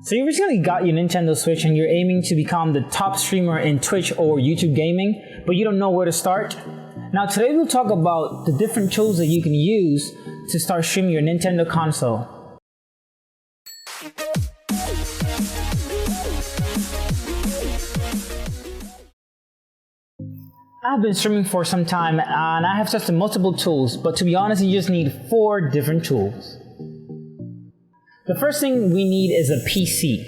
So you recently got your Nintendo Switch and you're aiming to become the top streamer in Twitch or YouTube gaming, but you don't know where to start? Now today we'll talk about the different tools that you can use to start streaming your Nintendo console. I've been streaming for some time and I have tested multiple tools, but to be honest, you just need 4 different tools. The first thing we need is a PC.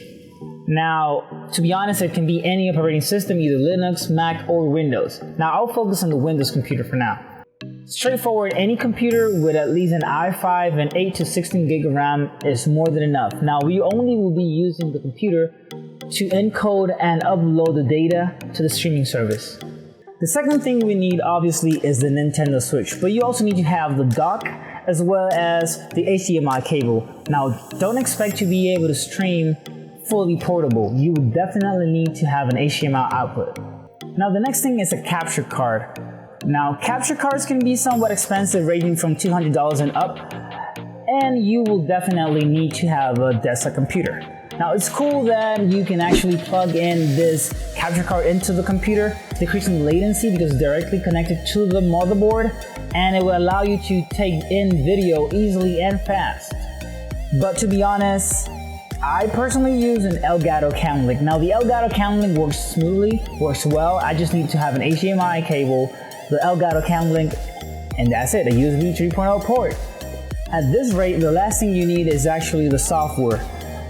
Now, to be honest, it can be any operating system, either Linux, Mac, or Windows. Now, I'll focus on the Windows computer for now. Straightforward, any computer with at least an i5 and 8 to 16 gig of RAM is more than enough. Now, we only will be using the computer to encode and upload the data to the streaming service. The second thing we need, obviously, is the Nintendo Switch, but you also need to have the dock as well as the HDMI cable. Now, don't expect to be able to stream fully portable. You would definitely need to have an HDMI output. Now, the next thing is a capture card. Now, capture cards can be somewhat expensive, ranging from $200 and up, and you will definitely need to have a desktop computer. Now, it's cool that you can actually plug in this capture card into the computer, decreasing latency because it's directly connected to the motherboard, and it will allow you to take in video easily and fast. But to be honest, I personally use an ElGato Camlink. Now, the ElGato Camlink works smoothly, works well. I just need to have an HDMI cable, the ElGato Camlink, and that's it, a USB 3.0 port. At this rate, the last thing you need is actually the software.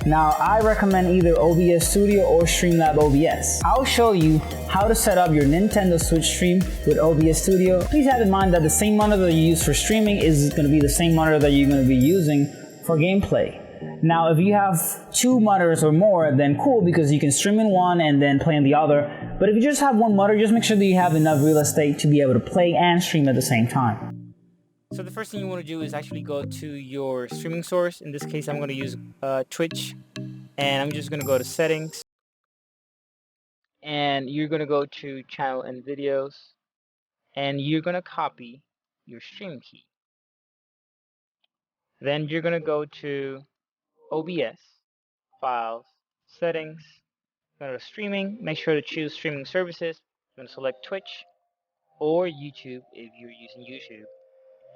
Now, I recommend either OBS Studio or Streamlabs OBS. I'll show you how to set up your Nintendo Switch stream with OBS Studio. Please have in mind that the same monitor you use for streaming is going to be the same monitor that you're going to be using for gameplay. Now, if you have 2 monitors or more, then cool, because you can stream in one and then play in the other. But if you just have one monitor, just make sure that you have enough real estate to be able to play and stream at the same time. So the first thing you want to do is actually go to your streaming source. In this case, I'm going to use Twitch, and I'm just going to go to Settings, and you're going to go to Channel and Videos, and you're going to copy your stream key. Then you're going to go to OBS, Files, Settings, go to Streaming. Make sure to choose Streaming Services. You're going to select Twitch or YouTube if you're using YouTube.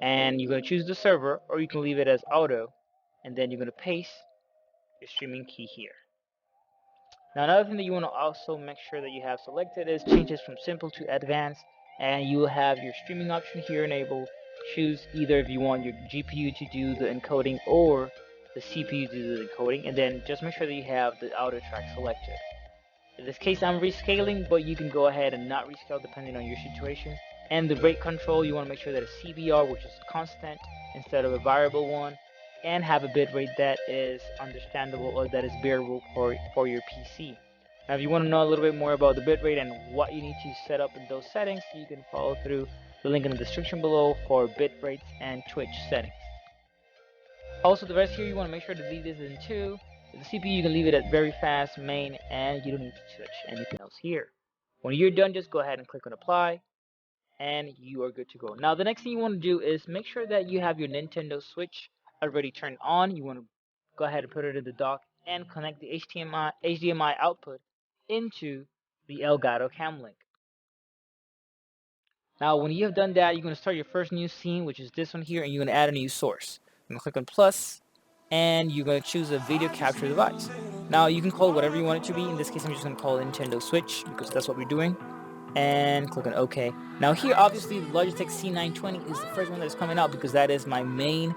And you're going to choose the server, or you can leave it as auto, and then you're going to paste your streaming key here. Now, another thing that you want to also make sure that you have selected is changes from simple to advanced, and you will have your streaming option here enabled. Choose either if you want your GPU to do the encoding or the CPU to do the encoding, and then just make sure that you have the auto track selected. In this case, I'm rescaling, but you can go ahead and not rescale depending on your situation. And the rate control, you want to make sure that it's CBR, which is constant instead of a variable one, and have a bit rate that is understandable or that is bearable for your PC. Now, if you want to know a little bit more about the bit rate and what you need to set up in those settings, you can follow through the link in the description below for bit rates and Twitch settings. Also, the rest here, you want to make sure to leave this in 2. The CPU, you can leave it at very fast, main, and you don't need to touch anything else here. When you're done, just go ahead and click on Apply, and you are good to go. Now, the next thing you want to do is make sure that you have your Nintendo Switch already turned on. You want to go ahead and put it in the dock and connect the HDMI output into the ElGato Camlink. Now, when you have done that, you're going to start your first new scene, which is this one here, and you're going to add a new source. You're going to click on plus, and you're going to choose a video capture device. Now, you can call it whatever you want it to be. In this case, I'm just going to call it Nintendo Switch because that's what we're doing. And click on OK. Now here, obviously, Logitech C920 is the first one that is coming out because that is my main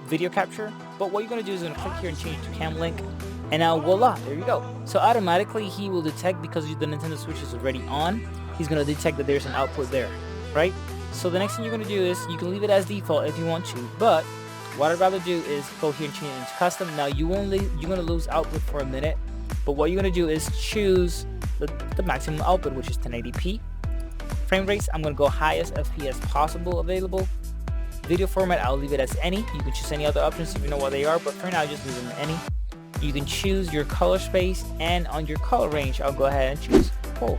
video capture. But what you're going to do is you're going to click here and change it to Camlink. And now, voila, there you go. So automatically, he will detect, because the Nintendo Switch is already on, he's going to detect that there's an output there, right? So the next thing you're going to do is you can leave it as default if you want to. But what I'd rather do is go here and change it into custom. Now, you're going to lose output for a minute. But what you're going to do is choose the maximum output, which is 1080p. Frame rates, I'm going to go highest FPS possible available. Video format, I'll leave it as any. You can choose any other options if you know what they are, but for now, just leave them any. You can choose your color space, and on your color range, I'll go ahead and choose full.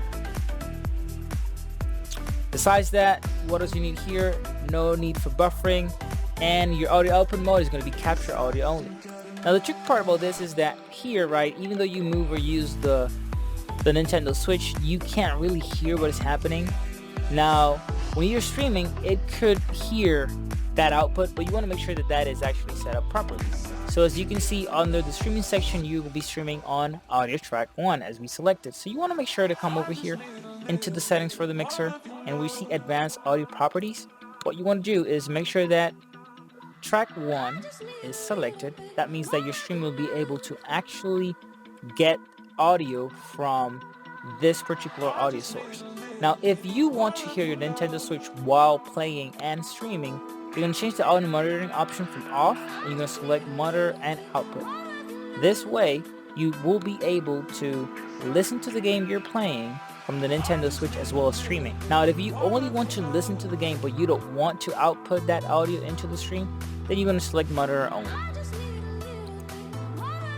Besides that, what else you need here? No need for buffering, and your audio output mode is going to be capture audio only. Now the tricky part about this is that here, right, even though you move or use the Nintendo Switch, you can't really hear what is happening. Now, when you're streaming, it could hear that output, but you want to make sure that that is actually set up properly. So as you can see under the streaming section, you will be streaming on audio track 1 as we selected. So you want to make sure to come over here into the settings for the mixer, and we see advanced audio properties. What you want to do is make sure that track 1 is selected. That means that your stream will be able to actually get audio from this particular audio source. Now, if you want to hear your Nintendo Switch while playing and streaming, you're going to change the audio monitoring option from off, and you're going to select monitor and output. This way, you will be able to listen to the game you're playing from the Nintendo Switch as well as streaming. Now, if you only want to listen to the game but you don't want to output that audio into the stream, then you're going to select monitor only.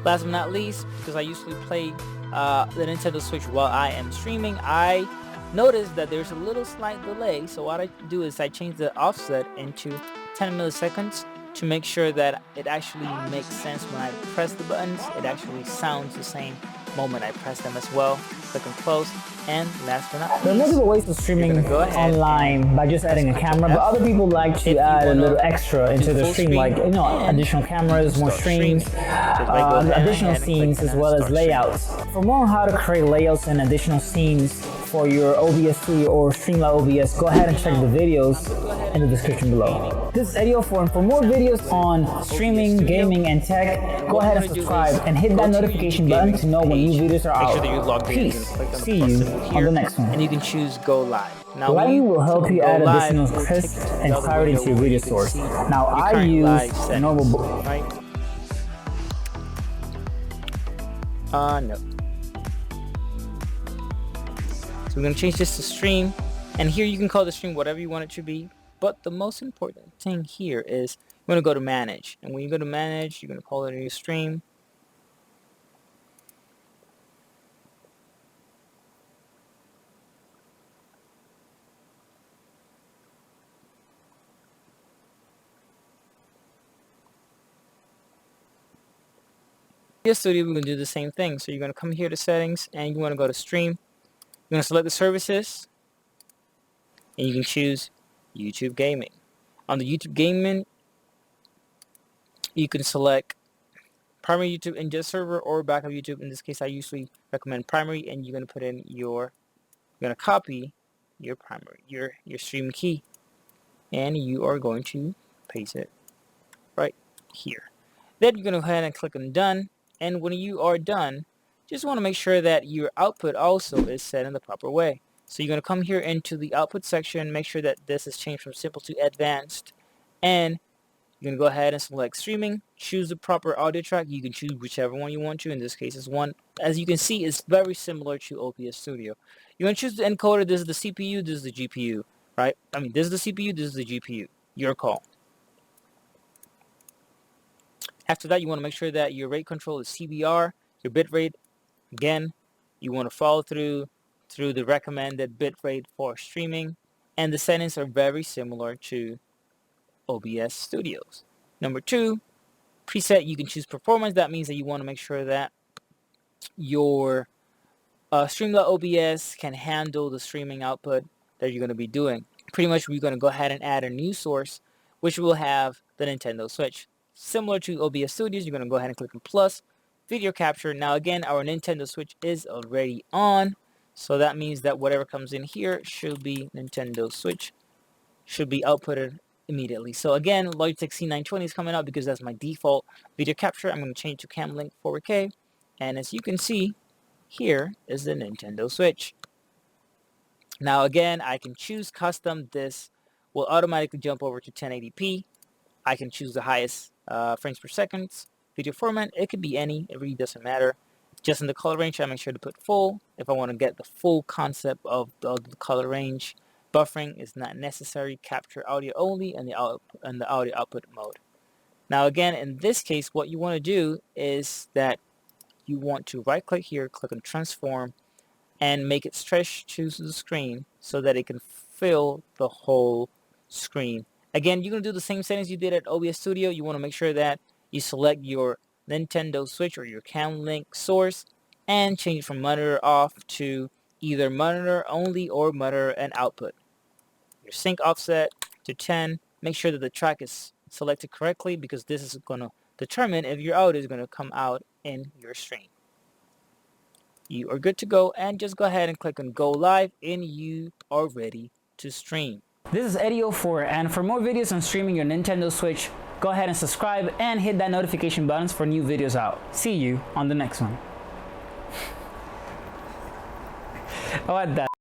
Last but not least, because I usually play the Nintendo Switch while I am streaming, I noticed that there's a little slight delay. So what I do is I change the offset into 10 milliseconds to make sure that it actually makes sense when I press the buttons. It actually sounds the same moment I press them as well. Click and close. And last but not least, there are multiple ways of streaming online by just adding a camera, but other people like to add a little extra into the stream, like additional cameras, more streams, additional scenes, as well as layouts. For more on how to create layouts and additional scenes for your OBS Studio or Streamlabs OBS, go ahead and check the videos in the description below. This is Eddie for, and for more videos on streaming, gaming, and tech, go ahead and subscribe and hit that notification button to know when new videos are out. Peace. See you on the next one. And you can choose Go Live. Now, Lighting will help you add additional crisp and clarity to your video source. Now I use a normal right? No. So we're going to change this to stream, and here you can call the stream whatever you want it to be, but the most important thing here is you're going to go to manage, and when you go to manage, you're going to call it a new stream. OBS Studio, we're going to do the same thing. So you're going to come here to settings, and you want to go to stream. You're going to select the services, and you can choose YouTube Gaming. On the YouTube Gaming, you can select primary YouTube ingest server or backup YouTube. In this case, I usually recommend primary, and you're going to put in you're going to copy your primary, your stream key, and you are going to paste it right here. Then you're going to go ahead and click on done, and when you are done, just want to make sure that your output also is set in the proper way. So you're going to come here into the output section, make sure that this is changed from simple to advanced, and you're going to go ahead and select streaming, choose the proper audio track. You can choose whichever one you want to. In this case, it's one. As you can see, it's very similar to OBS Studio. You're going to choose the encoder. This is the CPU, this is the GPU, right? I mean, this is the CPU, this is the GPU. Your call. After that, you want to make sure that your rate control is CBR, your bit rate. Again, you want to follow through the recommended bit rate for streaming, and the settings are very similar to OBS Studios. Number 2, preset, you can choose performance. That means that you want to make sure that your Streamlabs OBS can handle the streaming output that you're going to be doing. Pretty much, we're going to go ahead and add a new source, which will have the Nintendo Switch. Similar to OBS Studios, you're going to go ahead and click on plus, video capture. Now again, our Nintendo Switch is already on, so that means that whatever comes in here should be Nintendo Switch, should be outputted immediately. So again, Logitech C920 is coming up because that's my default video capture. I'm going to change to Camlink 4K, and as you can see, here is the Nintendo Switch. Now again, I can choose custom. This will automatically jump over to 1080p. I can choose the highest frames per second. Video format, it could be any, it really doesn't matter. Just in the color range, I make sure to put full if I want to get the full concept of the color range. Buffering is not necessary. Capture audio only, and the audio output mode. Now again, in this case, what you want to do is that you want to right click here, click on transform, and make it stretch to the screen so that it can fill the whole screen. Again, you're going to do the same settings you did at OBS Studio. You want to make sure that you select your Nintendo Switch or your Camlink source and change it from monitor off to either monitor only or monitor and output. Your sync offset to 10. Make sure that the track is selected correctly because this is going to determine if your audio is going to come out in your stream. You are good to go, and just go ahead and click on go live and you are ready to stream. This is Eddie04, and for more videos on streaming your Nintendo Switch, go ahead and subscribe and hit that notification buttons for new videos out. See you on the next one. What the